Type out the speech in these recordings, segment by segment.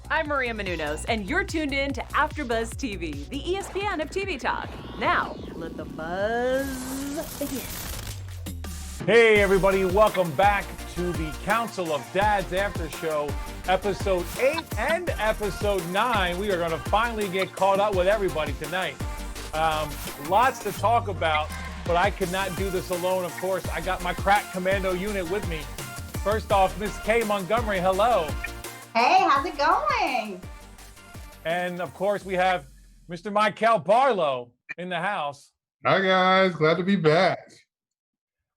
I'm Maria Menounos, and you're tuned in to AfterBuzz TV, the ESPN of TV talk. Now, let the buzz begin. Hey everybody, welcome back to the Council of Dads After Show, episode 8 and episode 9. We are going to finally get caught up with everybody tonight. Lots to talk about, but I could not do this alone, of course. I got my crack commando unit with me. First off, Miss Kay Montgomery, hello. Hey, how's it going? And of course, we have Mr. Michael Barlow in the house. Hi guys, glad to be back.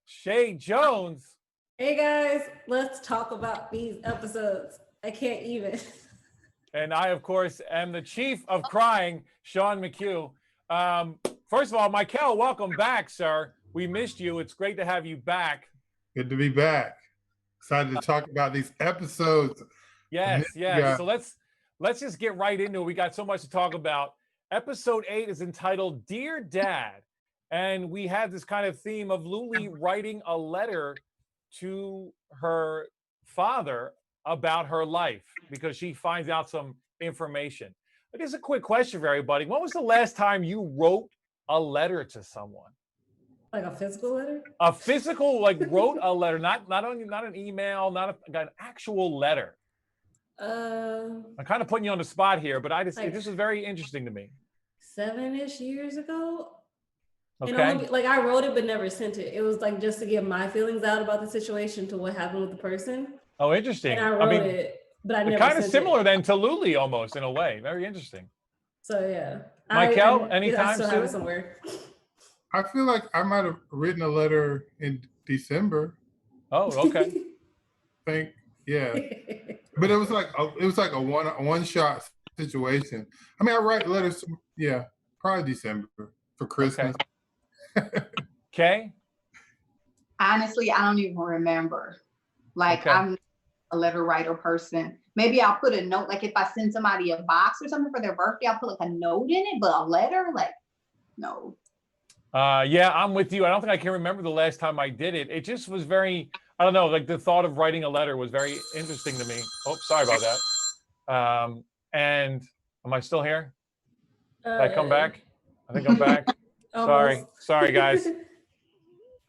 Shay Jones. Hey guys, let's talk about these episodes. I can't even. And I, of course, am the chief of crying, Sean McHugh. First of all, Michael, welcome back, sir. We missed you. It's great to have you back. Good to be back. Excited to talk about these episodes. Yes. Yeah. So let's just get right into it. We got so much to talk about. Episode 8 is entitled Dear Dad. And we have this kind of theme of Luli writing a letter to her father about her life because she finds out some information. But here's a quick question for everybody. When was the last time you wrote a letter to someone? Like a physical letter? A physical, like wrote a letter, not an email, an actual letter. I'm kind of putting you on the spot here, but this is very interesting to me. 7-ish years ago. Okay. And I wrote it but never sent it. It was like just to get my feelings out about the situation to what happened with the person. Oh, interesting. And I wrote it, but I never sent it. Kind of similar then to Luli almost in a way. Very interesting. So yeah. Michael, anytime I still soon? have it somewhere. I feel like I might have written a letter in December. Oh, okay. I think, yeah. But it was like a one shot situation. I mean, I write letters, probably December for Christmas. Okay. Honestly, I don't even remember. Okay. I'm a letter writer person. Maybe I'll put a note, like if I send somebody a box or something for their birthday, I'll put like a note in it, but a letter, no. Yeah, I'm with you. I don't think I can remember the last time I did it. It just was very, I don't know, like the thought of writing a letter was very interesting to me. Oh, sorry about that. And am I still here? Did I come back? I think I'm back. Sorry guys.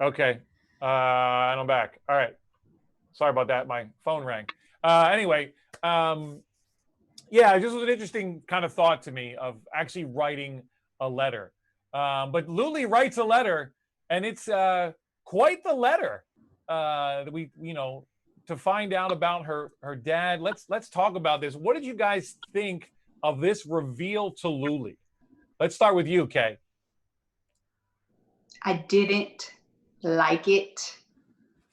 Okay. And I'm back. All right. Sorry about that. My phone rang. Anyway, it just was an interesting kind of thought to me of actually writing a letter. But Luli writes a letter, and it's quite the letter to find out about her dad. Let's talk about this. What did you guys think of this reveal to Luli? Let's start with you, Kay. I didn't like it.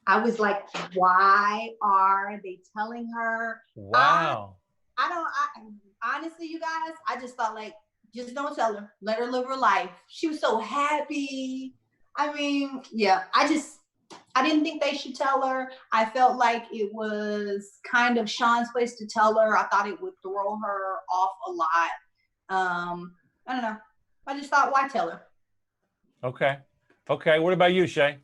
I was like, why are they telling her? Wow. Honestly, you guys, I just thought just don't tell her. Let her live her life. She was so happy. I mean, yeah, I didn't think they should tell her. I felt like it was kind of Sean's place to tell her. I thought it would throw her off a lot. I don't know. I just thought, why tell her? Okay. What about you, Shay?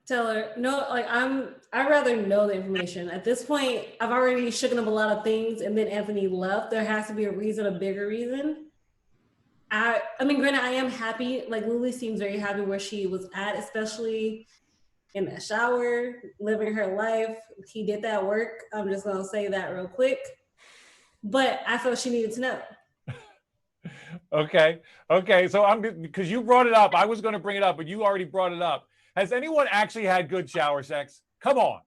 Tell her, no, I'd rather know the information. At this point, I've already shooken up a lot of things, and then Anthony left. There has to be a reason, a bigger reason. I mean, granted, I am happy. Like, Luli seems very happy where she was at, especially in that shower, living her life. He did that work. I'm just going to say that real quick. But I felt she needed to know. Okay. So because you brought it up, I was going to bring it up, but you already brought it up. Has anyone actually had good shower sex? Come on.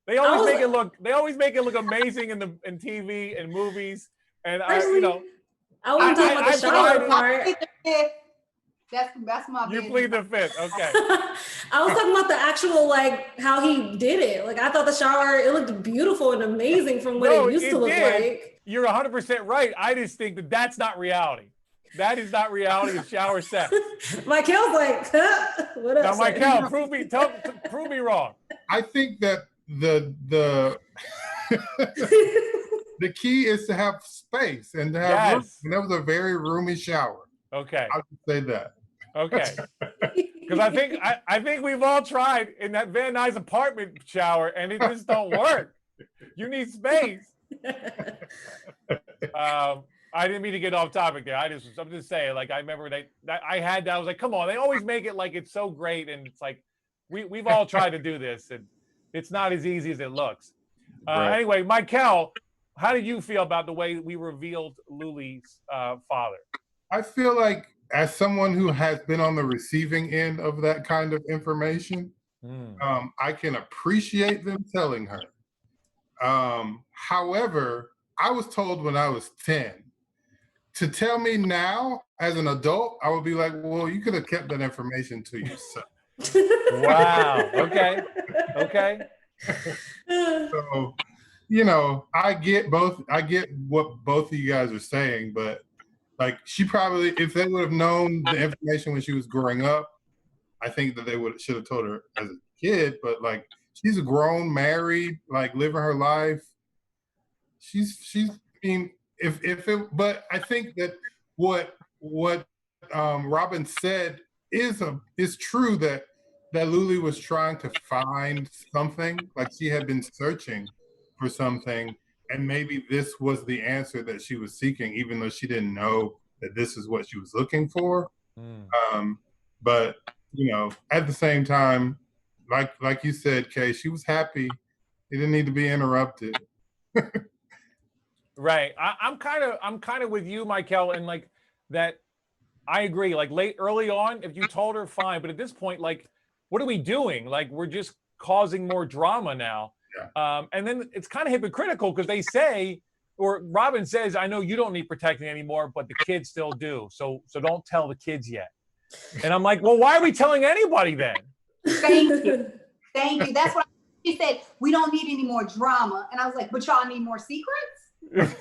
They always make it look amazing in TV and movies. And I wasn't talking about the shower part. That's my You plead the fifth. Okay. I was talking about the actual, how he did it. I thought the shower, it looked beautiful and amazing from what it used to look like. You're 100% right. I just think that's not reality. That is not reality of shower sex. Michael's like, what up? Now, Michael, prove me wrong. I think that the the key is to have space and to have room. And that was a very roomy shower. Okay. I would say that. Okay. Because I think we've all tried in that Van Nuys apartment shower, and it just don't work. You need space. I didn't mean to get off topic there. I'm just saying, like, I remember I was like, come on, they always make it like it's so great. And it's like, we've all tried to do this and it's not as easy as it looks. Right. Anyway, Michael, how did you feel about the way we revealed Luli's father? I feel like as someone who has been on the receiving end of that kind of information, I can appreciate them telling her. However, I was told when I was 10. To tell me now as an adult, I would be like, well, you could have kept that information to yourself. Wow. Okay. So, I get what both of you guys are saying, but like she probably, if they would have known the information when she was growing up, I think that they should have told her as a kid, but like she's a grown, married, like living her life. But I think that what Robin said is true, that Luli was trying to find something, like she had been searching for something, and maybe this was the answer that she was seeking, even though she didn't know that this is what she was looking for. But at the same time, like you said, Kay, she was happy. It didn't need to be interrupted. Right. I'm kind of with you, Michael, and like that. I agree. Like early on, if you told her, fine. But at this point, like, what are we doing? Like, we're just causing more drama now. Yeah. And then it's kind of hypocritical because they say, or Robin says, I know you don't need protecting anymore, but the kids still do. So don't tell the kids yet. And I'm like, well, why are we telling anybody then? Thank you. That's what she said. We don't need any more drama. And I was like, but y'all need more secrets? But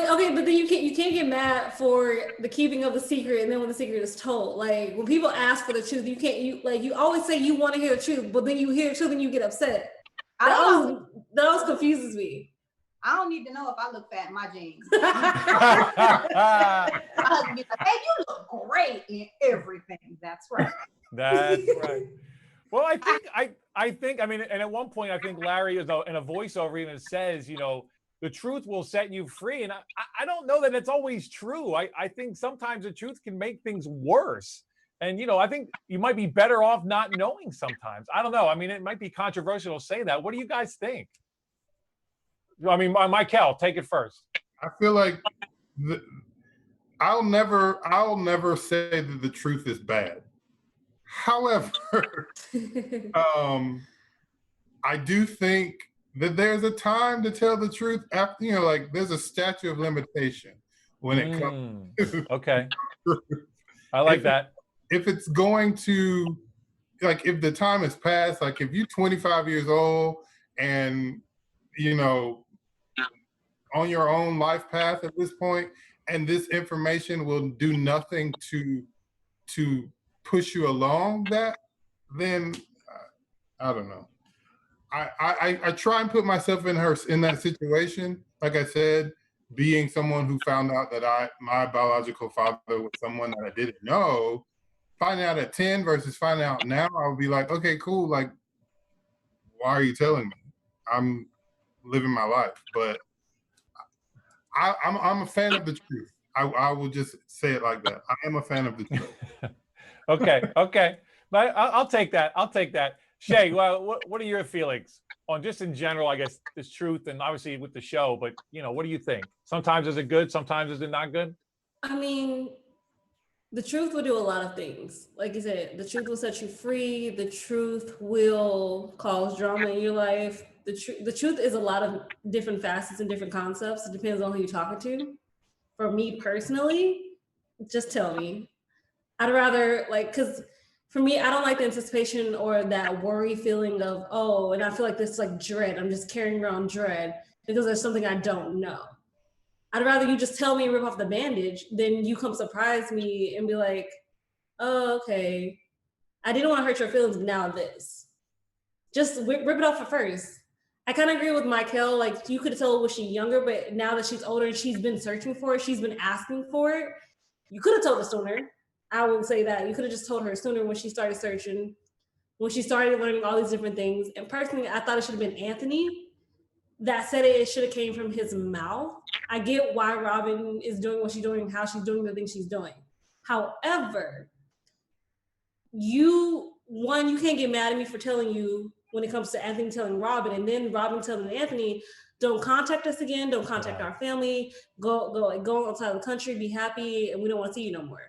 then you can't get mad for the keeping of the secret, and then when the secret is told, like when people ask for the truth, you always say you want to hear the truth, but then you hear the truth and you get upset. That always confuses me. I don't need to know if I look fat in my jeans. My husband be like, hey, you look great in everything. That's right. That's right. Well, I think, I mean, and at one point, I think Larry is in a voiceover even says, the truth will set you free. And I don't know that it's always true. I think sometimes the truth can make things worse. And, I think you might be better off not knowing sometimes. I don't know. I mean, it might be controversial to say that. What do you guys think? I mean, Michael, take it first. I feel like I'll never say that the truth is bad. However, I do think that there's a time to tell the truth after, like there's a statute of limitation when it comes to okay. I like that. If it's going to, like, if the time has passed, like if you're 25 years old and, on your own life path at this point, and this information will do nothing to push you along that, then I don't know. I try and put myself in that situation. Like I said, being someone who found out that my biological father was someone that I didn't know, finding out at 10 versus finding out now, I would be like, okay, cool. Like, why are you telling me? I'm living my life. But I'm a fan of the truth. I will just say it like that. I am a fan of the truth. Okay. But I'll take that. Shay, well, what are your feelings on just in general, I guess, this truth and obviously with the show, but what do you think? Sometimes is it good? Sometimes is it not good? I mean, the truth will do a lot of things. Like you said, the truth will set you free. The truth will cause drama in your life. The truth is a lot of different facets and different concepts. It depends on who you're talking to. For me personally, just tell me. I'd rather, because for me, I don't like the anticipation or that worry feeling of, oh, and I feel like this like dread. I'm just carrying around dread because there's something I don't know. I'd rather you just tell me and rip off the bandage than you come surprise me and be like, oh, okay, I didn't want to hurt your feelings, but now this. Just rip it off at first. I kind of agree with Michael. Like, you could have told her when she's younger, but now that she's older and she's been searching for it, she's been asking for it, you could have told her sooner. I would say that. You could have just told her sooner when she started searching, when she started learning all these different things. And personally, I thought it should have been Anthony. that said it should have came from his mouth. I get why Robin is doing what she's doing, how she's doing the things she's doing. However, you can't get mad at me for telling you when it comes to Anthony telling Robin, and then Robin telling Anthony, don't contact us again, don't contact our family, go outside of the country, be happy, and we don't want to see you no more.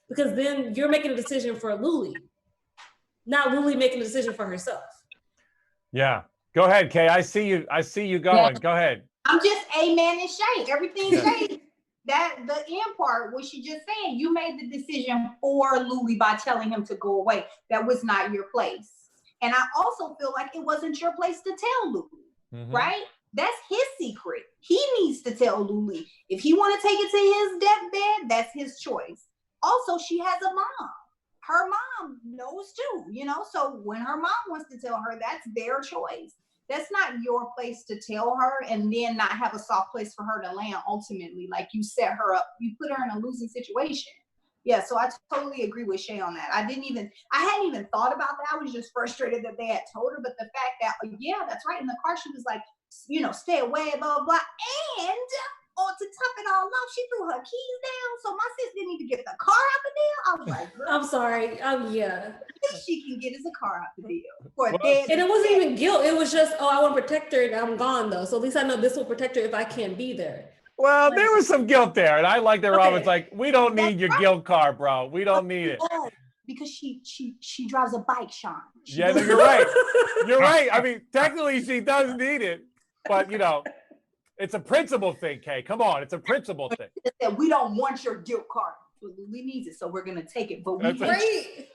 Because then you're making a decision for Luli, not Luli making a decision for herself. Yeah. Go ahead, Kay. I see you going. Go ahead. I'm just amen and Shay. Everything Shay. That the end part, what she just saying, you made the decision for Luli by telling him to go away. That was not your place. And I also feel like it wasn't your place to tell Luli, right? That's his secret. He needs to tell Luli. If he want to take it to his deathbed, that's his choice. Also, she has a mom. Her mom knows too, you know? So when her mom wants to tell her, that's their choice. That's not your place to tell her and then not have a soft place for her to land ultimately. Like you set her up, you put her in a losing situation. Yeah, so I totally agree with Shay on that. I hadn't even thought about that. I was just frustrated that they had told her, but the fact that, yeah, that's right. In the car, she was like, you know, stay away, blah, blah, blah. And to top it all off, she threw her keys down. So my sis didn't even get the car out the deal. I was like, girl, I'm sorry. Yeah. She can get us a car out the deal. And it wasn't even guilt. It was just, I want to protect her and I'm gone though. So at least I know this will protect her if I can't be there. Well, there was some guilt there. And I like that Robin's like, we don't need your guilt car, bro. We don't need it. Because she drives a bike, Sean. Yeah, you're right. You're right. I mean, technically she does need it. But, you know, it's a principle thing, Kay. Come on. It's a principle thing. We don't want your guilt card. We need it, so we're going to take it. But we It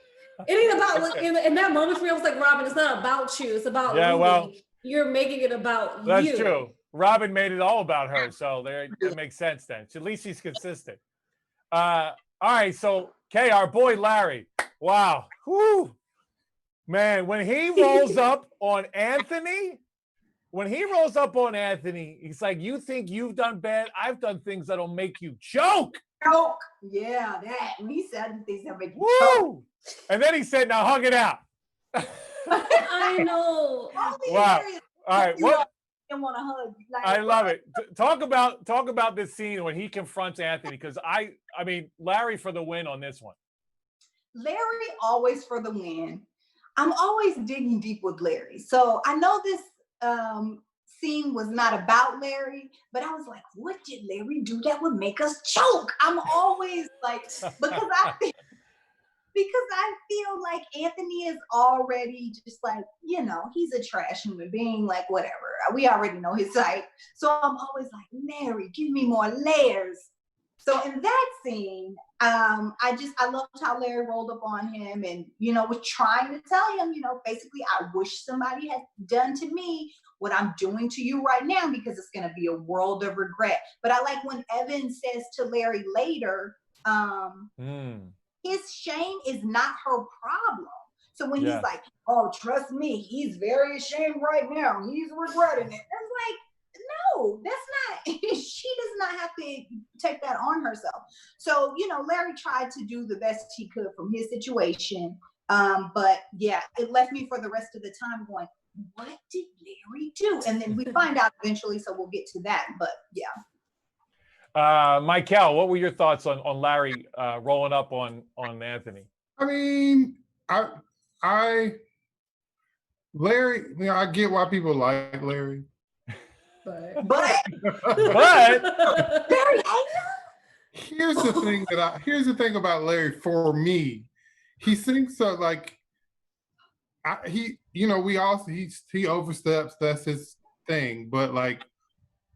ain't about, like, in that moment for me, I was like, Robin, it's not about you. It's about Luli. Well, you're making it about that's you. That's true. Robin made it all about her. So that makes sense then. At least she's consistent. All right. So, Kay, our boy Larry. Wow. Whew. Man, when he rolls up on Anthony, he's like, you think you've done bad? I've done things that'll make you choke. Choke. Yeah, that. When he said things that make you choke. And then he said, now hug it out. I know. Wow. All right. What? Want to hug. Like, I love it. Talk about this scene when he confronts Anthony, because I mean, Larry for the win on this one. Larry always for the win. I'm always digging deep with Larry. So I know this scene was not about Larry, but I was like, what did Larry do that would make us choke? I'm always like, because I feel like Anthony is already just like, you know, he's a trash human being, like whatever. We already know his type. So I'm always like, Larry, give me more layers. So in that scene, I loved how Larry rolled up on him and, you know, was trying to tell him, you know, basically, I wish somebody had done to me what I'm doing to you right now, because it's going to be a world of regret. But I like when Evan says to Larry later, his shame is not her problem. So when he's like, oh, trust me, he's very ashamed right now. He's regretting it. It's like, no, that's not, she does not have to take that on herself. So, you know, Larry tried to do the best he could from his situation. But yeah, it left me for the rest of the time going, what did Larry do? And then we find out eventually, so we'll get to that. But yeah. Michael, what were your thoughts on Larry rolling up on Anthony? I mean, Larry, you know, I get why people like Larry. But Larry, here's the thing about Larry for me. He thinks so like he oversteps, that's his thing. But like,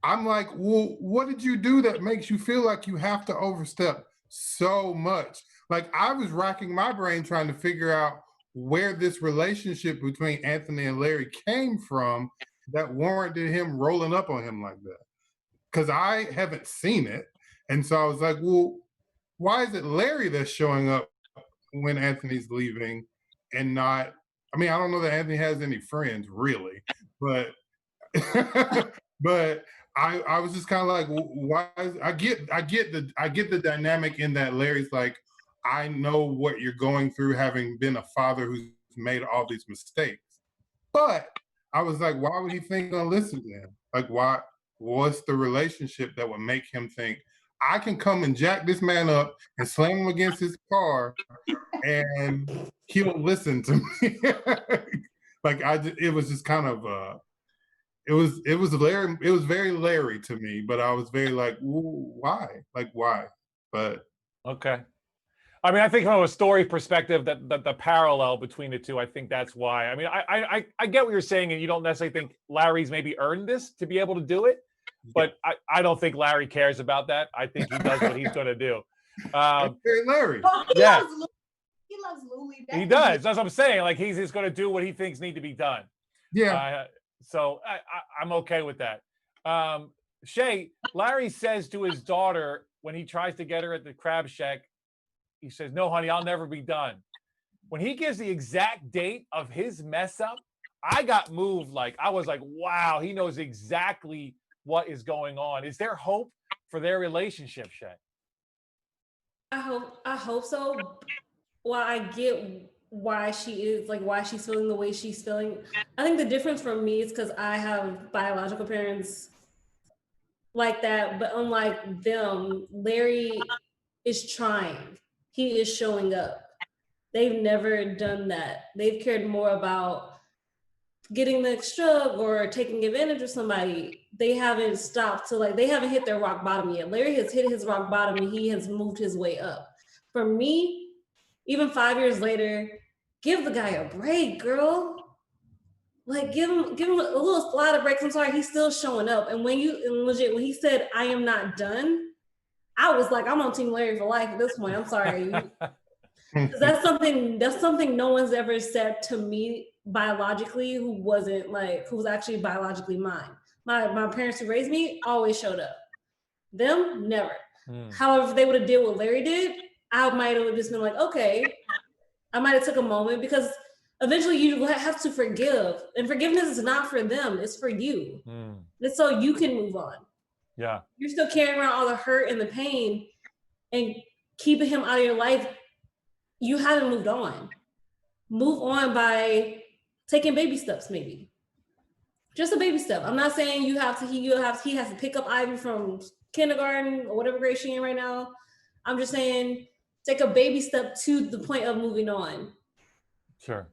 I'm like, well, what did you do that makes you feel like you have to overstep so much? Like, I was racking my brain trying to figure out where this relationship between Anthony and Larry came from that warranted him rolling up on him like that. Because I haven't seen it. And so I was like, well, why is it Larry that's showing up when Anthony's leaving and not, I mean, I don't know that Anthony has any friends really, but but I was just kind of like, why I get the dynamic in that Larry's like, I know what you're going through having been a father who's made all these mistakes. But I was like, why would he think gonna listen to him? Like, why? What's the relationship that would make him think I can come and jack this man up and slam him against his car and he'll listen to me? Like it was just kind of it was Larry. It was very Larry to me, but I was very like, why? Like why? But okay. I mean, I think from a story perspective, that the parallel between the two, I think that's why. I mean, I get what you're saying, and you don't necessarily think Larry's maybe earned this to be able to do it, but I don't think Larry cares about that. I think he does what he's going to do. Larry. Well, Yeah. He loves Louie. He does. That's what I'm saying. Like he's just going to do what he thinks need to be done. Yeah. So I'm okay with that. Shay, Larry says to his daughter when he tries to get her at the crab shack, he says, "No, honey, I'll never be done." When he gives the exact date of his mess up, I got moved. Like I was like, wow, he knows exactly what is going on. Is there hope for their relationship, Shay? I hope so. Well, I get why she's feeling the way she's feeling. I think the difference for me is because I have biological parents like that, but unlike them, Larry is trying. He is showing up. They've never done that. They've cared more about getting the next drug or taking advantage of somebody. They haven't stopped to they haven't hit their rock bottom yet. Larry has hit his rock bottom and he has moved his way up. For me, even 5 years later, give the guy a break, girl. Like give him a little slide of breaks. I'm sorry, he's still showing up. And when he said, "I am not done," I was like, I'm on Team Larry for life at this point. I'm sorry. That's something no one's ever said to me biologically who was actually biologically mine. My parents who raised me always showed up. Them, never. However, if they would have did what Larry did, I might have just been like, okay. I might have took a moment because eventually you have to forgive. And forgiveness is not for them, it's for you. It's so you can move on. Yeah. You're still carrying around all the hurt and the pain and keeping him out of your life. You haven't moved on. Move on by taking baby steps, maybe. Just a baby step. I'm not saying he has to pick up Ivy from kindergarten or whatever grade she's in right now. I'm just saying take a baby step to the point of moving on. Sure.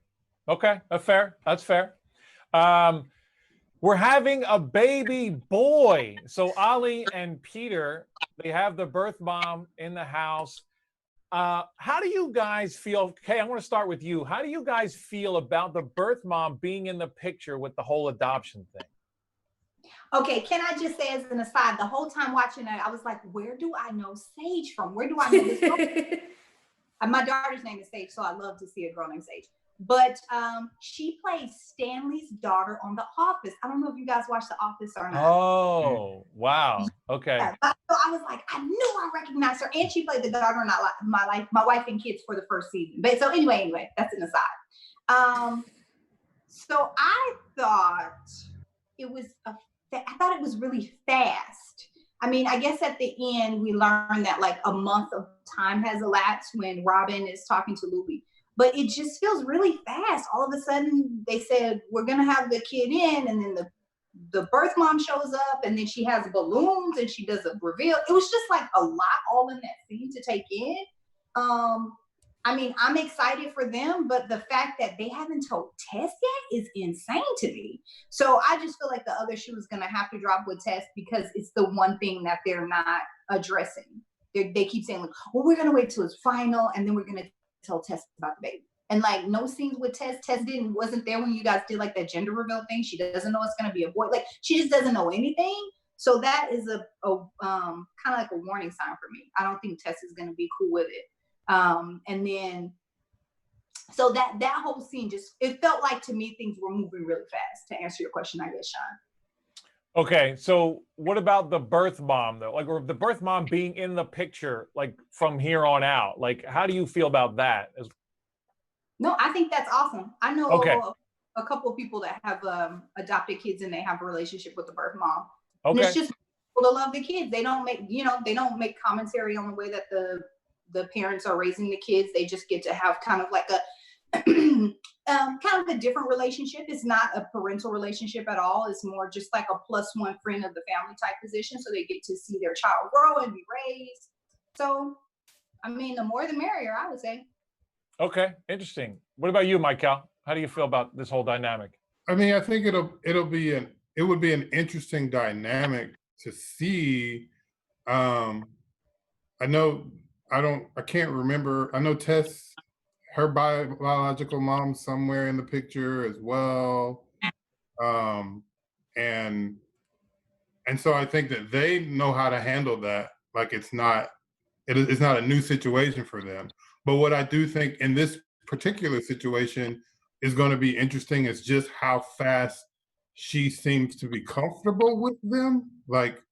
Okay, that's fair. That's fair. We're having a baby boy. So Ali and Peter, they have the birth mom in the house. How do you guys feel? Okay, I want to start with you. How do you guys feel about the birth mom being in the picture with the whole adoption thing? Okay, can I just say as an aside, the whole time watching it, I was like, where do I know Sage from? Where do I know this girl? My daughter's name is Sage, so I love to see a girl named Sage. But she plays Stanley's daughter on The Office. I don't know if you guys watch The Office or not. Oh, wow. Okay. Yeah, so I was like, I knew I recognized her. And she played the daughter in My Wife and Kids for the first season. But so anyway, that's an aside. So I thought it was really fast. I mean, I guess at the end, we learned that like a month of time has elapsed when Robin is talking to Louie. But it just feels really fast. All of a sudden, they said, we're going to have the kid in, and then the birth mom shows up, and then she has balloons, and she does a reveal. It was just like a lot all in that scene to take in. I mean, I'm excited for them, but the fact that they haven't told Tess yet is insane to me. So I just feel like the other shoe is going to have to drop with Tess because it's the one thing that they're not addressing. They keep saying, like, well, we're going to wait till it's final, and then we're going to tell Tess about the baby. And like no scenes with Tess. Tess wasn't there when you guys did like that gender reveal thing. She doesn't know it's going to be a boy. Like she just doesn't know anything. So that is a kind of like a warning sign for me. I don't think Tess is going to be cool with it. And then, so that whole scene it felt like to me things were moving really fast. To answer your question, I guess, Sean. Okay, so what about the birth mom though? Like, or the birth mom being in the picture, like from here on out. Like, how do you feel about that? No, I think that's awesome. I know a couple of people that have adopted kids and they have a relationship with the birth mom. Okay. And it's just people to love the kids. They don't make commentary on the way that the parents are raising the kids. They just get to have kind of like kind of a different relationship. It's not a parental relationship at all. It's more just like a +1 friend of the family type position. So they get to see their child grow and be raised. So, I mean, the more the merrier, I would say. Okay, interesting. What about you, Michael? How do you feel about this whole dynamic? I mean, I think it would be an interesting dynamic to see. I know I can't remember. I know Tess, her biological mom somewhere in the picture as well. And so I think that they know how to handle that. Like it's not a new situation for them. But what I do think in this particular situation is going to be interesting is just how fast she seems to be comfortable with them. Like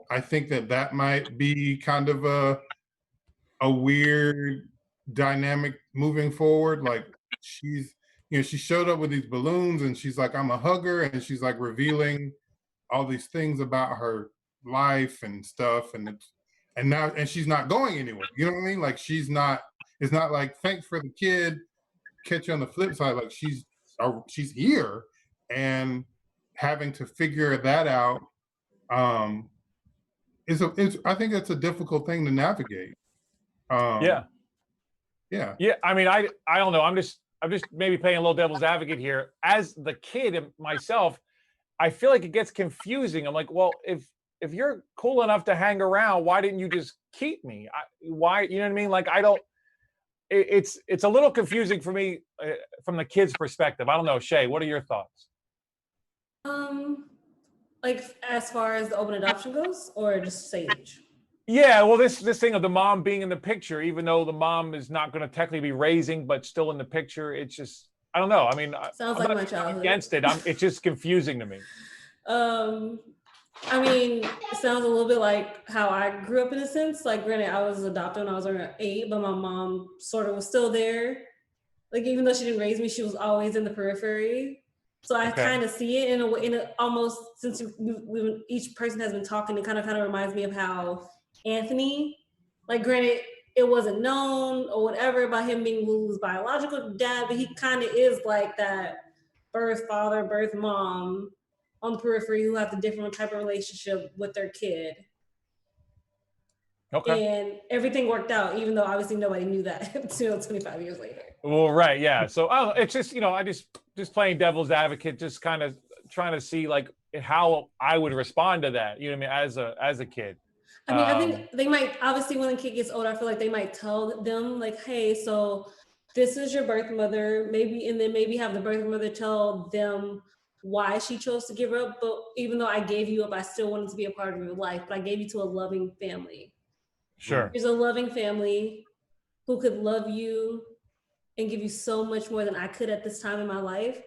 I think that might be kind of a weird dynamic moving forward. Like she's, she showed up with these balloons and she's like, I'm a hugger, and she's like revealing all these things about her life and stuff, and she's not going anywhere. You know what I mean? Like it's not like thanks for the kid, catch you on the flip side. Like she's here and having to figure that out. I think it's a difficult thing to navigate. Yeah. I mean, I don't know. I'm just maybe playing a little devil's advocate here. As the kid myself, I feel like it gets confusing. I'm like, well, if you're cool enough to hang around, why didn't you just keep me? Why, you know what I mean? Like, I don't. It's a little confusing for me from the kid's perspective. I don't know, Shay. What are your thoughts? Like as far as the open adoption goes, or just Sage? Yeah, well, this thing of the mom being in the picture, even though the mom is not going to technically be raising, but still in the picture, it's just, I don't know. I mean, sounds like my childhood. Against it, it's just confusing to me. I mean, it sounds a little bit like how I grew up in a sense. Like, granted, I was adopted when I was around 8, but my mom sort of was still there. Like, even though she didn't raise me, she was always in the periphery. So I kind of see it in a almost, since each person has been talking, it kind of reminds me of how Anthony, like, granted, it wasn't known or whatever about him being Lulu's biological dad, but he kind of is like that birth father, birth mom on the periphery who have a different type of relationship with their kid. Okay. And everything worked out, even though obviously nobody knew that until 25 years later. Well, right, yeah. So it's just, I just playing devil's advocate, just kind of trying to see like how I would respond to that. You know what I mean? As a kid. I mean, I think they might, obviously when the kid gets older, I feel like they might tell them like, hey, so this is your birth mother, maybe, and then maybe have the birth mother tell them why she chose to give her up. But even though I gave you up, I still wanted to be a part of your life, but I gave you to a loving family. Sure. There's a loving family who could love you and give you so much more than I could at this time in my life.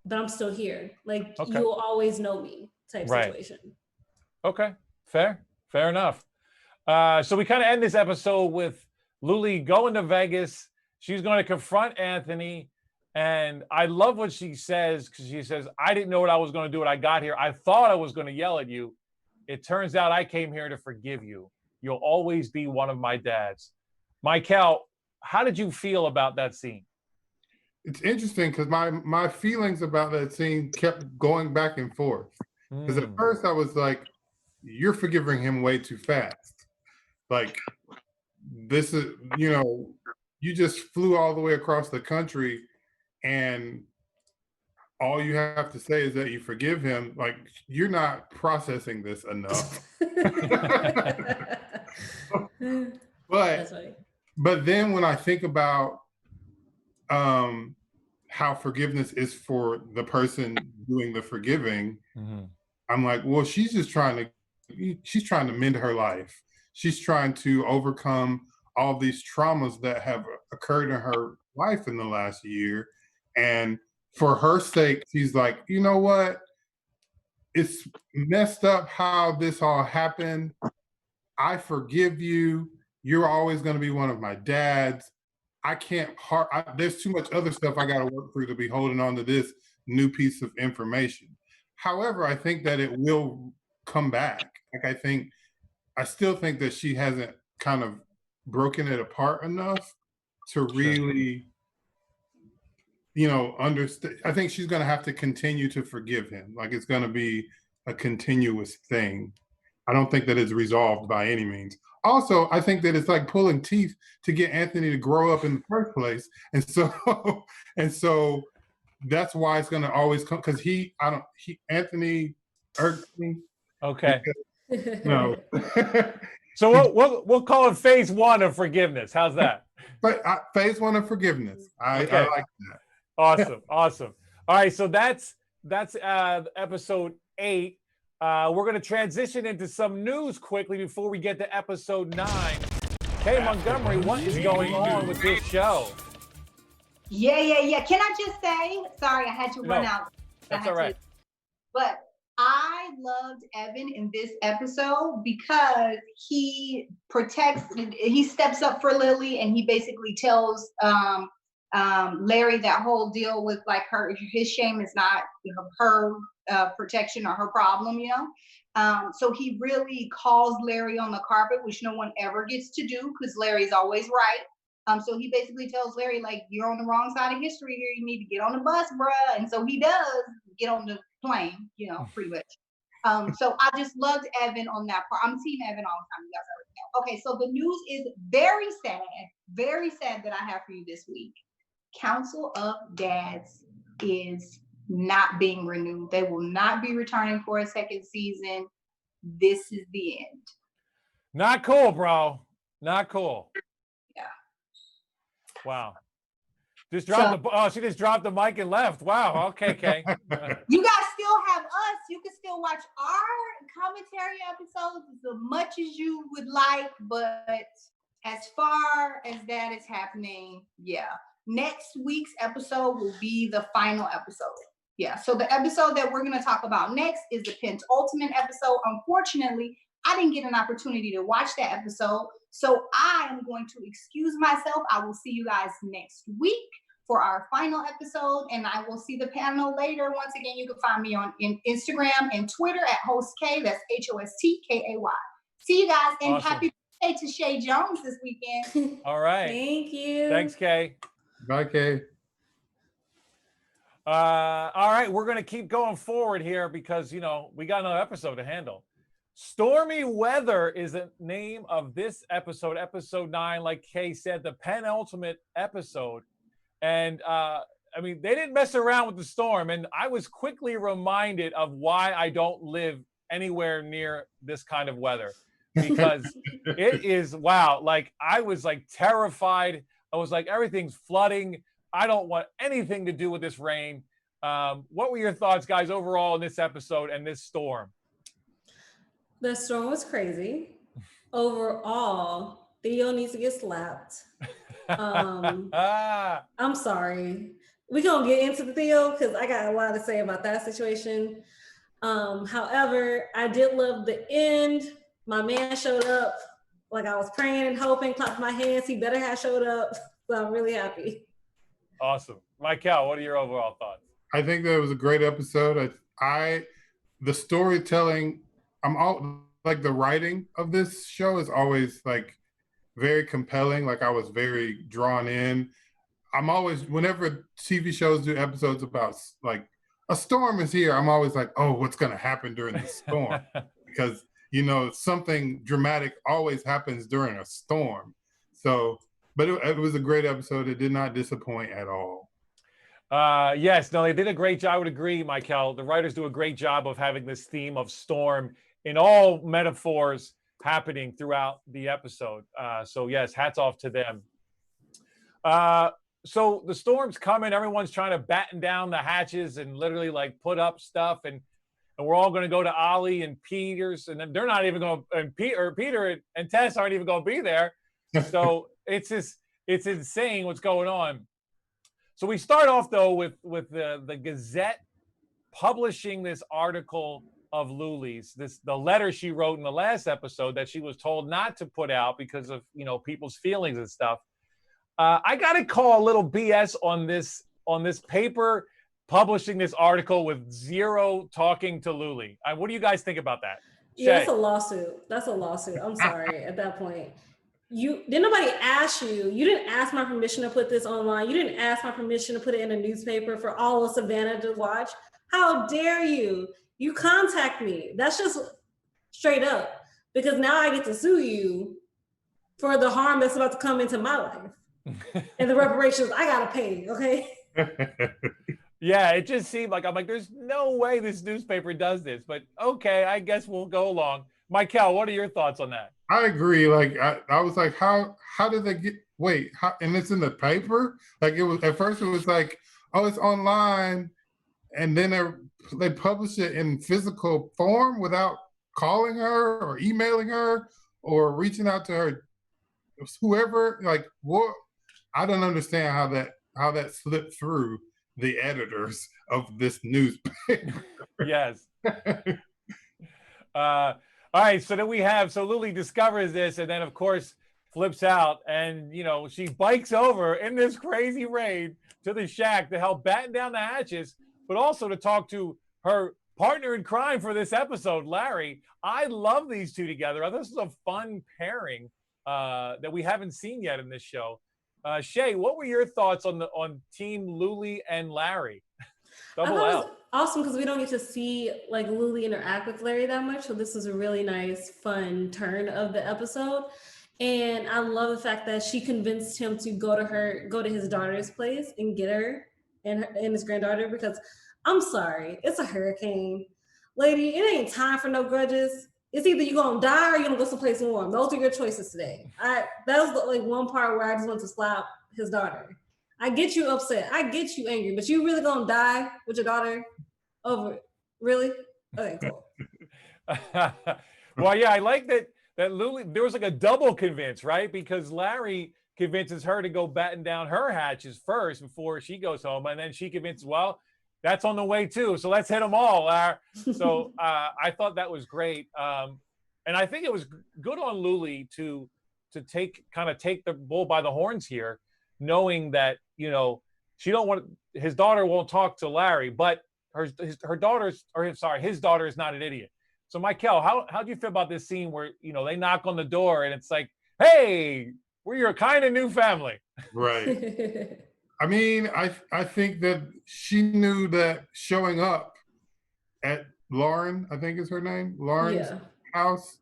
But I'm still here. Like, you'll always know me type situation. Okay. Fair enough. So we kind of end this episode with Luli going to Vegas. She's going to confront Anthony. And I love what she says, because she says, I didn't know what I was going to do when I got here. I thought I was going to yell at you. It turns out I came here to forgive you. You'll always be one of my dads. Michael, how did you feel about that scene? It's interesting because my feelings about that scene kept going back and forth. Because at first I was like, you're forgiving him way too fast. Like, this is, you just flew all the way across the country and all you have to say is that you forgive him. Like, you're not processing this enough. But then when I think about how forgiveness is for the person doing the forgiving, I'm like, well, she's trying to mend her life. She's trying to overcome all these traumas that have occurred in her life in the last year. And for her sake, she's like, you know what? It's messed up how this all happened. I forgive you. You're always going to be one of my dads. I can't, there's too much other stuff I got to work through to be holding on to this new piece of information. However, I think that it will come back. Like, I still think that she hasn't kind of broken it apart enough to really you know, understand. I think she's going to have to continue to forgive him. Like it's going to be a continuous thing. I don't think that it's resolved by any means. Also, I think that it's like pulling teeth to get Anthony to grow up in the first place, and so and so that's why it's going to always come because Anthony irks me. Okay. No. So we'll call it phase 1 of forgiveness. How's that? But phase 1 of forgiveness. I like that. Awesome. All right. So that's episode 8. We're going to transition into some news quickly before we get to episode 9. Hey, Montgomery, what is going on with this show? Yeah. Can I just say, sorry, I had to run out. That's all right. But I loved Evan in this episode because he steps up for Lily, and he basically tells Larry that whole deal with like his shame is not, you know, her protection or her problem, you know. So he really calls Larry on the carpet, which no one ever gets to do because Larry's always right. So he basically tells Larry, like, you're on the wrong side of history here. You need to get on the bus, bruh. And so he does get on the plane, you know, pretty much. So I just loved Evan on that part. I'm team Evan all the time. You guys already know. Okay, so the news is very sad that I have for you this week. Council of Dads is not being renewed. They will not be returning for a second season. This is the end. Not cool, bro. Not cool. Yeah. Wow. She just dropped the mic and left. Wow. Okay, Kay. You guys still have us. You can still watch our commentary episodes as much as you would like, but as far as that is happening, yeah. Next week's episode will be the final episode. Yeah, so the episode that we're going to talk about next is the penultimate episode. Unfortunately, I didn't get an opportunity to watch that episode, so I am going to excuse myself. I will see you guys next week for our final episode, and I will see the panel later. Once again, you can find me on Instagram and Twitter at HostK. That's HOSTKAY. See you guys, and awesome. Happy birthday to Shay Jones this weekend. All right. Thank you. Thanks, Kay. Bye, Kay. All right, we're going to keep going forward here because, you know, we got another episode to handle. Stormy Weather is the name of this episode, episode 9, like Kay said, the penultimate episode. And, I mean, they didn't mess around with the storm. And I was quickly reminded of why I don't live anywhere near this kind of weather. Because it is, wow, like I was like terrified. I was like, everything's flooding. I don't want anything to do with this rain. What were your thoughts, guys, overall in this episode and this storm? The storm was crazy. Overall, Theo needs to get slapped. I'm sorry. We're going to get into the Theo because I got a lot to say about that situation. However, I did love the end. My man showed up like I was praying and hoping, clapping my hands. He better have showed up. So I'm really happy. Awesome. Michael, what are your overall thoughts? I think that was a great episode. The storytelling, like the writing of this show is always like very compelling. Like I was very drawn in. I'm always, whenever TV shows do episodes about like a storm is here, I'm always like, oh, what's going to happen during the storm? Because, you know, something dramatic always happens during a storm. So, but it was a great episode. It did not disappoint at all. Yes, no, they did a great job. I would agree, Michael. The writers do a great job of having this theme of storm in all metaphors happening throughout the episode. So yes, hats off to them. So the storm's coming. Everyone's trying to batten down the hatches and literally like put up stuff. And we're all going to go to Ollie and Peter's. And then they're not even going to, and Peter and Tess aren't even going to be there. So it's insane what's going on. So we start off though with the Gazette publishing this article of Luli's, the letter she wrote in the last episode that she was told not to put out because of, you know, people's feelings and stuff. I got to call a little BS on this paper publishing this article with zero talking to Luli. What do you guys think about that? Yeah, that's a lawsuit. I'm sorry at that point. didn't nobody ask you. You didn't ask my permission to put this online. You didn't ask my permission to put it in a newspaper for all of Savannah to watch. How dare you? You contact me. That's just straight up. Because now I get to sue you for the harm that's about to come into my life. And the reparations I gotta pay, okay? Yeah, it just seemed like, I'm like, there's no way this newspaper does this, but okay, I guess we'll go along. Michael, what are your thoughts on that? I agree. Like I was like, how did they get? Wait, and it's in the paper. Like it was at first. It was like, oh, it's online, and then they publish it in physical form without calling her or emailing her or reaching out to her, whoever. Like what? I don't understand how that slipped through the editors of this newspaper. Yes. All right, so then Lily discovers this, and then of course flips out, and she bikes over in this crazy rain to the shack to help batten down the hatches, but also to talk to her partner in crime for this episode, Larry. I love these two together. This is a fun pairing that we haven't seen yet in this show. Shay, what were your thoughts on Team Luli and Larry? Double L. Awesome, because we don't get to see like Luli interact with Larry that much, so this is a really nice, fun turn of the episode. And I love the fact that she convinced him to go to his daughter's place and get her and his granddaughter, because I'm sorry, it's a hurricane, lady. It ain't time for no grudges. It's either you're gonna die or you're gonna go someplace warm. Those are your choices today. That was like one part where I just want to slap his daughter. I get you upset. I get you angry, but you really gonna die with your daughter over it? Really? Okay, cool. Well, yeah, I like that Luli, there was like a double convince, right? Because Larry convinces her to go batten down her hatches first before she goes home, and then she convinces, well, that's on the way too, so let's hit them all. So I thought that was great, and I think it was good on Luli to take the bull by the horns here, knowing that his daughter won't talk to Larry, but his daughter is not an idiot. So Michael, how do you feel about this scene where they knock on the door and it's like, hey, we're your kind of new family? Right. I mean, I think that she knew that showing up at Lauren, I think is her name, Lauren's house.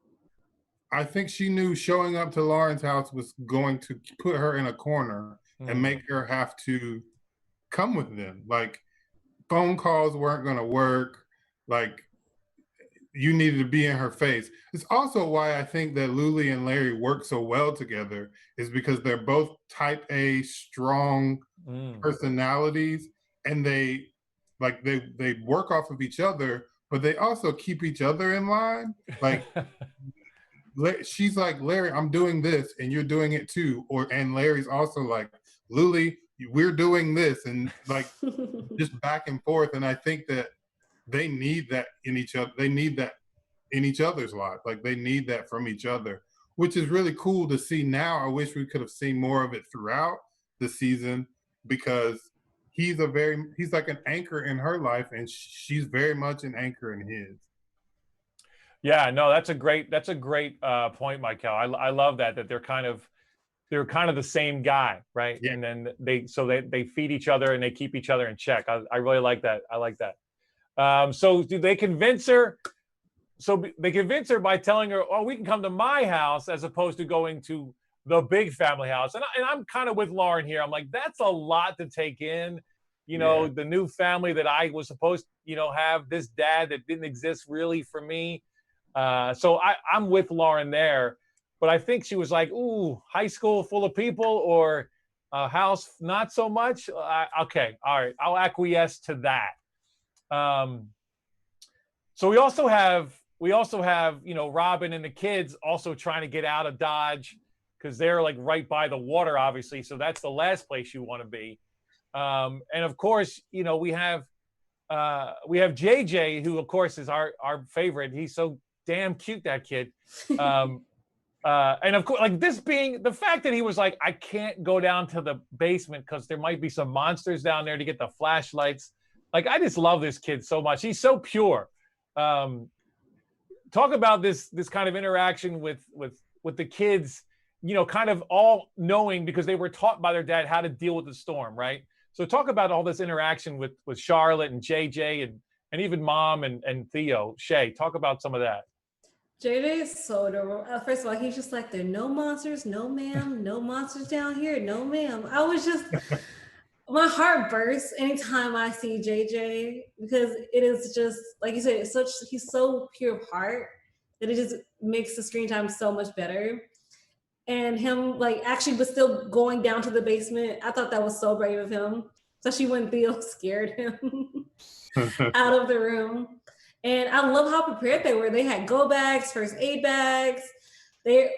I think she knew showing up to Lauren's house was going to put her in a corner and make her have to come with them. Like phone calls weren't going to work. Like you needed to be in her face. It's also why I think that Luli and Larry work so well together, is because they're both type A, strong personalities, and they work off of each other, but they also keep each other in line. Like she's like, Larry, I'm doing this and you're doing it too. And Larry's also like, Luli, we're doing this, and like just back and forth. And I think that they need that in each other. They need that in each other's lives. Like they need that from each other, which is really cool to see now. I wish we could have seen more of it throughout the season, because he's like an anchor in her life, and she's very much an anchor in his. Yeah, no, that's a great point, Michael. I love that they're kind of the same guy, right? Yeah. And then they feed each other and they keep each other in check. I really like that. I like that. So do they convince her? So they convince her by telling her, "Oh, we can come to my house," as opposed to going to the big family house. And I'm kind of with Lauren here. I'm like, that's a lot to take in. The new family that I was supposed to, have, this dad that didn't exist really for me. So I'm with Lauren there. But I think she was like, ooh, high school full of people, or a house not so much. Okay, all right, I'll acquiesce to that. So we also have Robin and the kids also trying to get out of Dodge, because they're like right by the water, obviously. So that's the last place you want to be. And of course, we have JJ, who of course is our favorite. He's so damn cute, that kid. And of course, like this being the fact that he was like, I can't go down to the basement because there might be some monsters down there to get the flashlights. Like, I just love this kid so much. He's so pure. Talk about this kind of interaction with the kids kind of all knowing because they were taught by their dad how to deal with the storm, right? So talk about all this interaction with Charlotte and JJ and even mom and Theo. Shay, talk about some of that. JJ is so adorable. First of all, he's just like, there are no monsters, no ma'am, no monsters down here, no ma'am. I was just, my heart bursts anytime I see JJ because it is just, like you said, he's so pure of heart that it just makes the screen time so much better. And him like actually but still going down to the basement, I thought that was so brave of him, especially when Theo scared him out of the room. And I love how prepared they were. They had go bags, first aid bags. I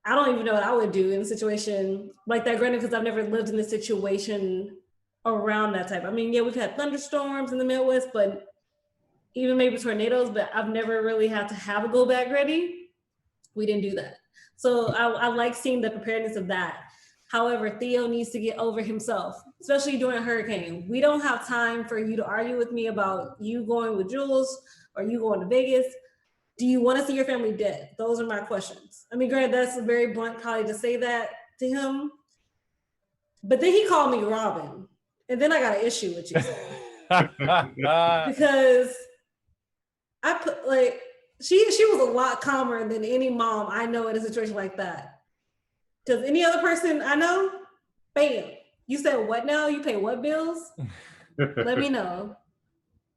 don't even know what I would do in a situation like that, granted, because I've never lived in a situation around that type. I mean, yeah, we've had thunderstorms in the Midwest, but even maybe tornadoes, but I've never really had to have a go bag ready. We didn't do that. So I like seeing the preparedness of that. However, Theo needs to get over himself, especially during a hurricane. We don't have time for you to argue with me about you going with Jules or you going to Vegas. Do you want to see your family dead? Those are my questions. I mean, granted, that's a very blunt probably to say that to him. But then he called me Robin. And then I got an issue with you. Because I put like, she was a lot calmer than any mom I know in a situation like that. Does any other person I know? Bam. You said what now? You pay what bills? Let me know.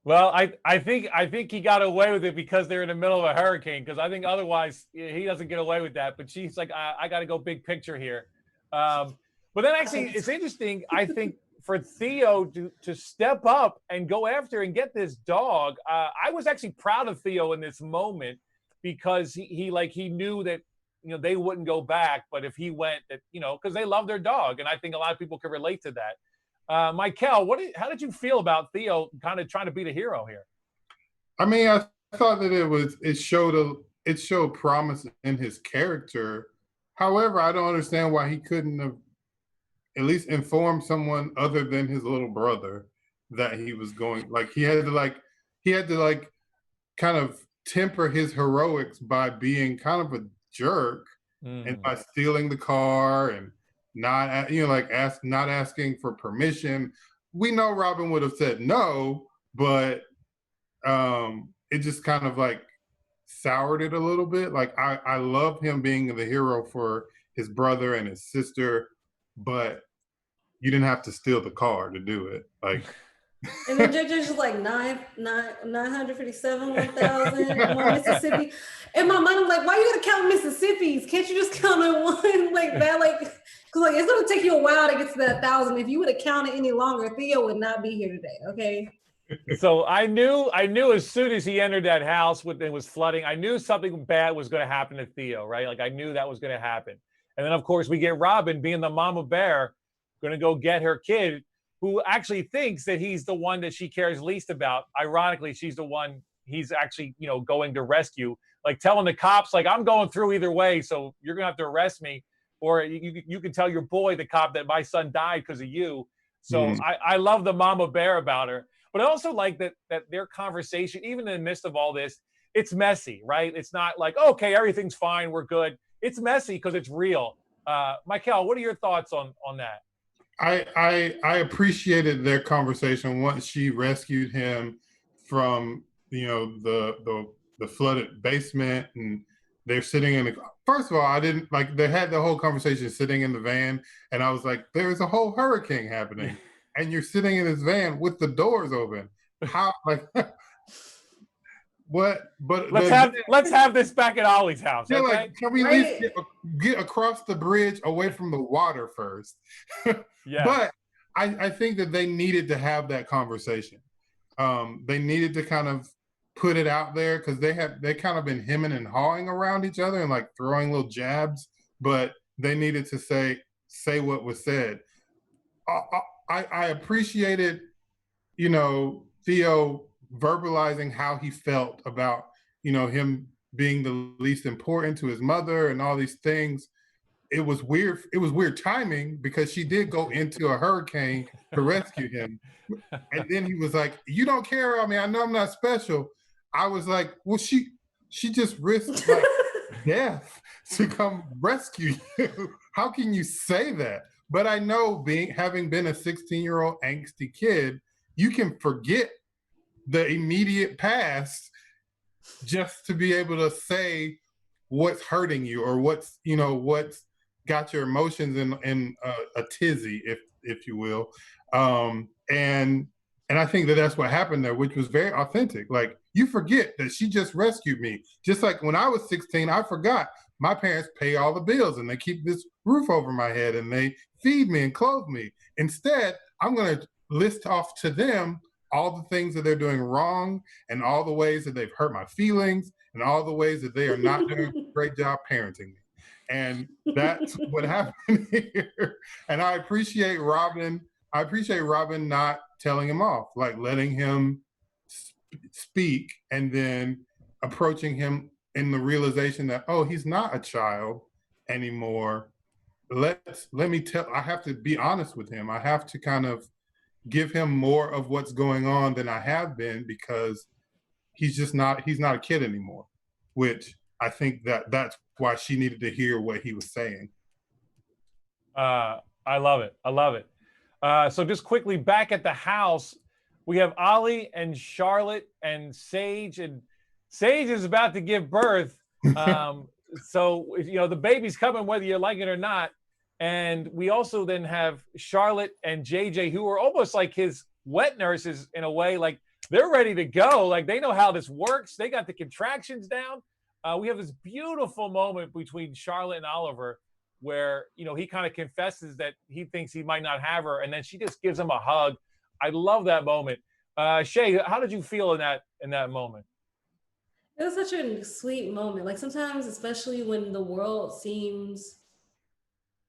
Well, I think he got away with it because they're in the middle of a hurricane. Because I think otherwise he doesn't get away with that. But she's like, I got to go big picture here. But then actually, it's interesting. I think for Theo to step up and go after and get this dog, I was actually proud of Theo in this moment because he knew that they wouldn't go back, but if he went, that because they love their dog, and I think a lot of people can relate to that. Michael, how did you feel about Theo kind of trying to be the hero here? I mean, I thought that it showed promise in his character. However, I don't understand why he couldn't have at least informed someone other than his little brother that he was going. Like he had to kind of temper his heroics by being kind of a jerk and by stealing the car and not not asking for permission. We know Robin would have said no, but it just kind of like soured it a little bit. Like I love him being the hero for his brother and his sister, but you didn't have to steal the car to do it. Like, and then JJ's just like 957, 1,000. I'm on Mississippi. In my mind, I'm like, why you gotta count Mississippi's? Can't you just count in one like that? Because it's gonna take you a while to get to that 1,000. If you would have counted any longer, Theo would not be here today. Okay. So I knew as soon as he entered that house when it was flooding, I knew something bad was going to happen to Theo, right? Like I knew that was going to happen. And then of course we get Robin being the mama bear, going to go get her kid, who actually thinks that he's the one that she cares least about. Ironically, she's the one he's actually, going to rescue, like telling the cops, like, I'm going through either way, so you're going to have to arrest me. Or you can tell your boy, the cop, that my son died because of you. So I love the mama bear about her. But I also like that their conversation, even in the midst of all this, it's messy, right? It's not like, okay, everything's fine, we're good. It's messy because it's real. Michael, what are your thoughts on that? I appreciated their conversation once she rescued him from the flooded basement, and they're sitting in the. First of all, I didn't like they had the whole conversation sitting in the van, and I was like, "There's a whole hurricane happening, and you're sitting in this van with the doors open. How like?" What? But let's have this back at Ollie's house. Yeah, okay? like, can we at least get across the bridge away from the water first? Yeah. But I think that they needed to have that conversation. They needed to kind of put it out there because they kind of been hemming and hawing around each other and like throwing little jabs, but they needed to say what was said. I appreciated, Theo verbalizing how he felt about, him being the least important to his mother and all these things. It was weird. It was weird timing because she did go into a hurricane to rescue him. And then he was like, you don't care. I mean, I know I'm not special. I was like, well, she just risked like death to come rescue you. How can you say that? But I know, having been a 16-year-old angsty kid, you can forget the immediate past just to be able to say what's hurting you or what's got your emotions in a tizzy, if you will. And I think that's what happened there, which was very authentic. Like, you forget that she just rescued me. Just like when I was 16, I forgot my parents pay all the bills and they keep this roof over my head and they feed me and clothe me. Instead, I'm going to list off to them all the things that they're doing wrong and all the ways that they've hurt my feelings and all the ways that they are not doing a great job parenting me. And that's what happened here. And I appreciate Robin not telling him off, like letting him speak and then approaching him in the realization that, oh, he's not a child anymore. I have to be honest with him. I have to kind of give him more of what's going on than I have been, because he's not a kid anymore, which I think that's why she needed to hear what he was saying. I love it. So just quickly, back at the house, we have Ollie and Charlotte and Sage, and Sage is about to give birth. So, the baby's coming whether you like it or not. And we also then have Charlotte and JJ, who are almost like his wet nurses in a way. Like, they're ready to go. Like, they know how this works. They got the contractions down. We have this beautiful moment between Charlotte and Oliver where, he kind of confesses that he thinks he might not have her. And then she just gives him a hug. I love that moment. Shay, how did you feel in that moment? It was such a sweet moment. Like, sometimes, especially when the world seems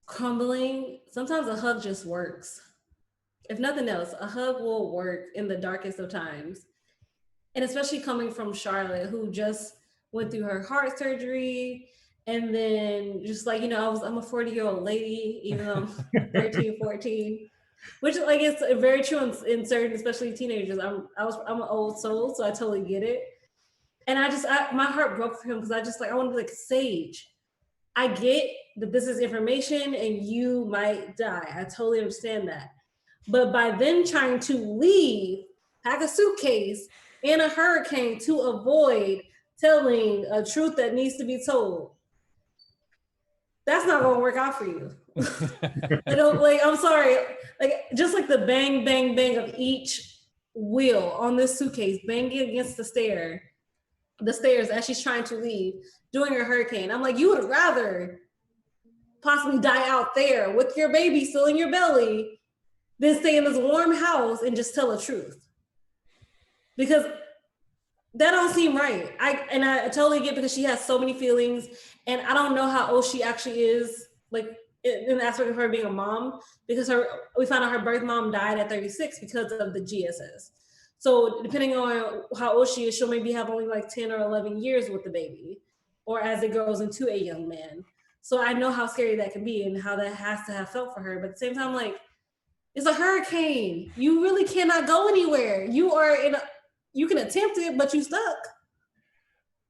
crumbling, sometimes a hug just works. If nothing else, a hug will work in the darkest of times. And especially coming from Charlotte, who just went through her heart surgery. And then just like, I'm a 40-year-old lady, even though I'm 13, 14, which like it's very true in certain, especially teenagers. I'm an old soul, so I totally get it. And my heart broke for him because I want to be like, Sage, I get that this is information and you might die. I totally understand that. But by then trying to leave, pack a suitcase in a hurricane to avoid telling a truth that needs to be told, that's not going to work out for you. I'm sorry. Like, just like the bang, bang, bang of each wheel on this suitcase, banging against the stairs as she's trying to leave, doing her hurricane. I'm like, you would rather possibly die out there with your baby still in your belly than stay in this warm house and just tell the truth. Because that don't seem right. I totally get, because she has so many feelings, and I don't know how old she actually is, like in the aspect of her being a mom, because we found out her birth mom died at 36 because of the GSS. So depending on how old she is, she'll maybe have only like 10 or 11 years with the baby, or as it grows into a young man. So I know how scary that can be and how that has to have felt for her. But at the same time, like, it's a hurricane. You really cannot go anywhere. You can attempt it, but you stuck.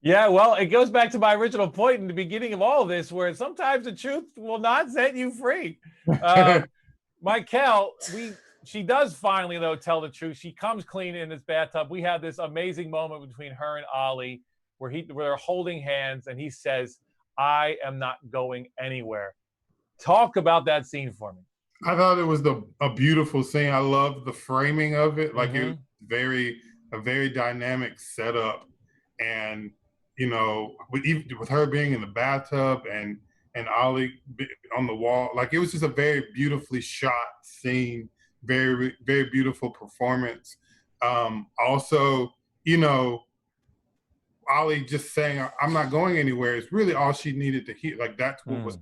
Yeah, well, it goes back to my original point in the beginning of all of this, where sometimes the truth will not set you free. Michael, she does finally, though, tell the truth. She comes clean in this bathtub. We have this amazing moment between her and Ollie where they're holding hands, and he says, I am not going anywhere. Talk about that scene for me. I thought it was a beautiful scene. I love the framing of it. Like, it was a very dynamic setup. And, with her being in the bathtub and Ollie on the wall, like, it was just a very beautifully shot scene, very, very beautiful performance. Also, Ollie just saying, I'm not going anywhere is really all she needed to hear. Like, that was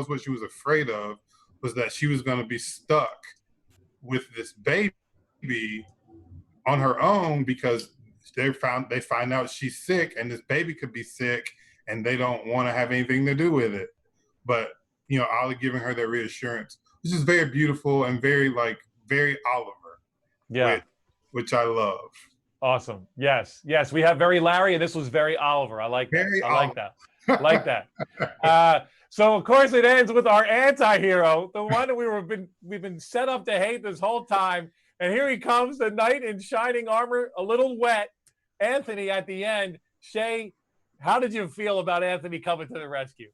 what she was afraid of, was that she was going to be stuck with this baby on her own, because they find out she's sick and this baby could be sick and they don't want to have anything to do with it. But, Ollie giving her that reassurance, which is very beautiful and very Oliver. Yeah. Which I love. Awesome. Yes. Yes. We have very Larry, and this was very Oliver. I like that. Very I like that. I like that. So of course it ends with our anti-hero, the one that we've been set up to hate this whole time. And here he comes, the knight in shining armor, a little wet. Anthony at the end. Shay, how did you feel about Anthony coming to the rescue?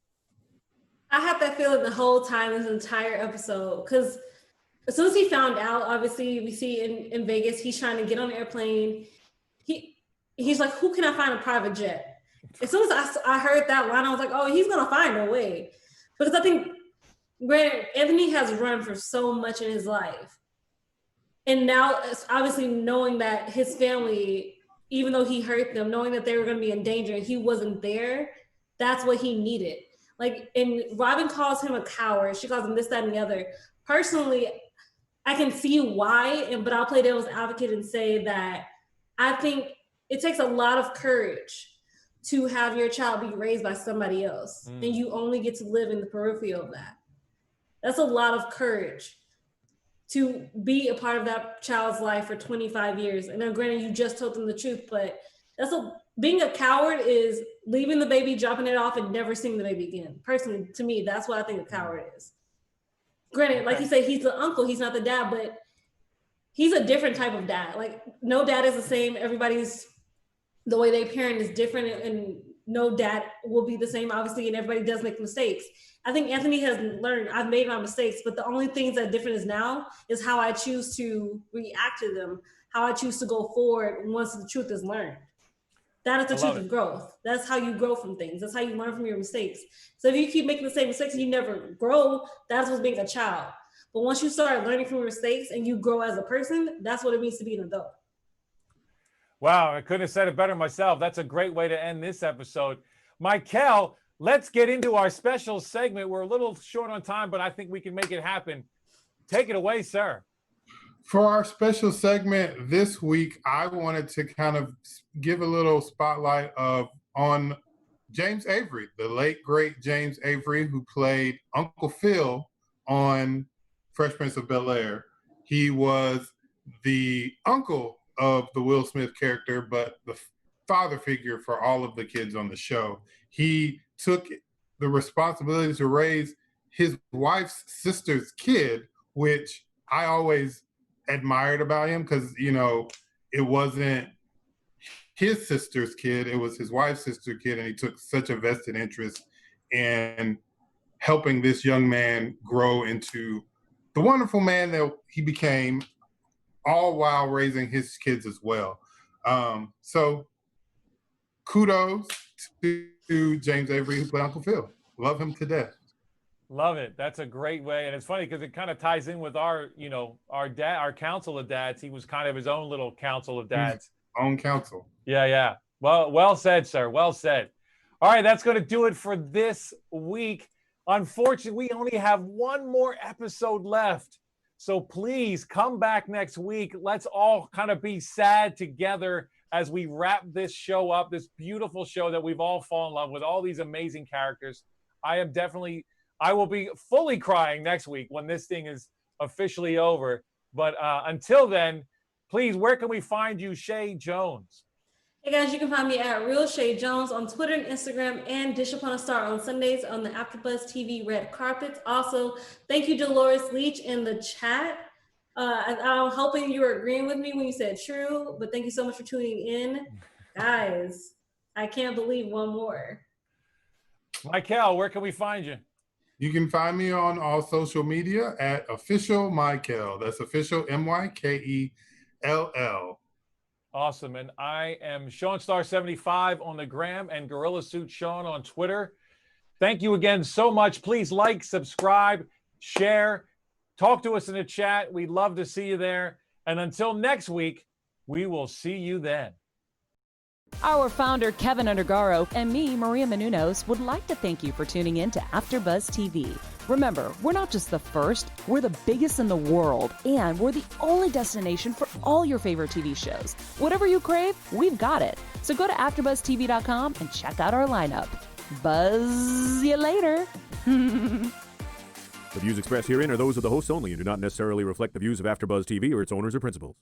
I had that feeling the whole time, this entire episode, because as soon as he found out, obviously we see in Vegas, he's trying to get on an airplane. He's like, who can I find a private jet? As soon as I heard that line, I was like, oh, he's gonna find a way. Because I think Anthony has run for so much in his life. And now, obviously knowing that his family, even though he hurt them, knowing that they were gonna be in danger and he wasn't there, that's what he needed. Like, and Robin calls him a coward. She calls him this, that, and the other. Personally, I can see why, but I'll play devil's advocate and say that I think it takes a lot of courage to have your child be raised by somebody else, and you only get to live in the periphery of that. That's a lot of courage to be a part of that child's life for 25 years. And now, granted, you just told them the truth, but being a coward is leaving the baby, dropping it off, and never seeing the baby again. Personally, to me, that's what I think a coward is. Granted, like you say, he's the uncle, he's not the dad, but he's a different type of dad. Like, no dad is the same. The way they parent is different, and no dad will be the same, obviously, and everybody does make mistakes. I think Anthony has learned, I've made my mistakes, but the only things that are different is now is how I choose to react to them, how I choose to go forward once the truth is learned. That is the truth of growth. That's how you grow from things. That's how you learn from your mistakes. So if you keep making the same mistakes and you never grow, that's what's being a child. But once you start learning from your mistakes and you grow as a person, that's what it means to be an adult. Wow, I couldn't have said it better myself. That's a great way to end this episode. Michael, let's get into our special segment. We're a little short on time, but I think we can make it happen. Take it away, sir. For our special segment this week, I wanted to kind of give a little spotlight on James Avery, the late, great James Avery, who played Uncle Phil on Fresh Prince of Bel-Air. He was the uncle of the Will Smith character, but the father figure for all of the kids on the show. He took the responsibility to raise his wife's sister's kid, which I always admired about him, because, you know, it wasn't his sister's kid, it was his wife's sister's kid, and he took such a vested interest in helping this young man grow into the wonderful man that he became, all while raising his kids as well. So kudos to James Avery, who played Uncle Phil. Love him to death. Love it. That's a great way. And it's funny because it kind of ties in with our council of dads. He was kind of his own little council of dads. His own council. Yeah, yeah. Well said, sir. Well said. All right, that's going to do it for this week. Unfortunately, we only have one more episode left. So please come back next week. Let's all kind of be sad together as we wrap this show up, this beautiful show that we've all fallen in love with, all these amazing characters. I will be fully crying next week when this thing is officially over. But until then, please, where can we find you, Shay Jones? Hey guys, you can find me at Real Shay Jones on Twitter and Instagram, and Dish Upon a Star on Sundays on the AfterBuzz TV red carpets. Also, thank you, Dolores Leach, in the chat. I'm hoping you were agreeing with me when you said true, but thank you so much for tuning in. Guys, I can't believe one more. Michael, where can we find you? You can find me on all social media at official Michael. That's official MYKELL. Awesome. And I am SeanStar75 on the gram and Gorilla Suit Sean on Twitter. Thank you again so much. Please like, subscribe, share, talk to us in the chat. We'd love to see you there. And until next week, we will see you then. Our founder, Keven Undergaro, and me, Maria Menounos, would like to thank you for tuning in to AfterBuzz TV. Remember, we're not just the first, we're the biggest in the world, and we're the only destination for all your favorite TV shows. Whatever you crave, we've got it. So go to AfterBuzzTV.com and check out our lineup. Buzz you later. The views expressed herein are those of the hosts only and do not necessarily reflect the views of AfterBuzz TV or its owners or principals.